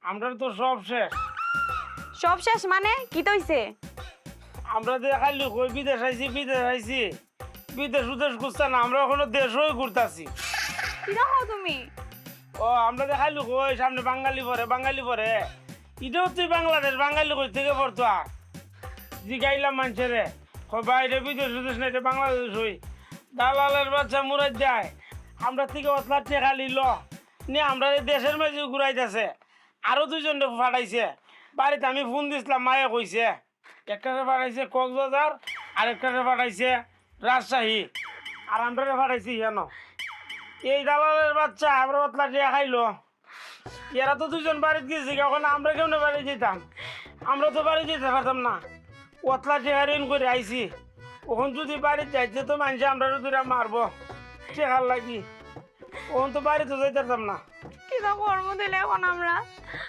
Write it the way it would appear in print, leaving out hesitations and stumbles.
আমরা তো সব শেষ। সব শেষ মানে কি তৈছে? আমরা দেখাইলি কই বিদেশ আইছি বিদেশ উদেশ ঘুরছে না, আমরা এখনো দেশই ঘুরতাছি। কি রাখো তুমি? ও আমরা দেখাইলি কই সামনে বাঙালি পরে এটাও তুই বাংলাদেশ, বাঙালি কই থেকে পড়তো জিগাইলাম মানুষেরে বাইরে বিদেশ উদেশ না, এটা বাংলাদেশ হই। দালালের বাচ্চা মুরাই দেয় আমরা থেকে অতলা টেকা লিল নিয়ে আমরা এই দেশের মাঝে ঘুরাইতেছে। আরো দুজন ফাটাইছে বাড়িতে, আমি ফোন দিছিলাম, মায়ে কইছে একটারে ফাটাইছে কক্সবাজার আর একটারে ফাটাইছে রাজশাহী, আর আমরা ফাটাইছি কেন? এই দালালের বাচ্চা আমরা অতলা টেকা খাইলো। এরা তো দুজন বাড়িতে গেছি, এখন আমরা কেমন বাড়ি যেতাম? আমরা তো বাড়ি যেতে পারতাম না, অতলা টেকা ঋণ করে আইছি। ওখান যদি বাড়িতে যাইতে তো মানুষ আমরা দুরা মারবো টেকার লাগি, ওখান তো বাড়িতে যাইতে পারতাম না। কি করবো দিলে এখন আমরা?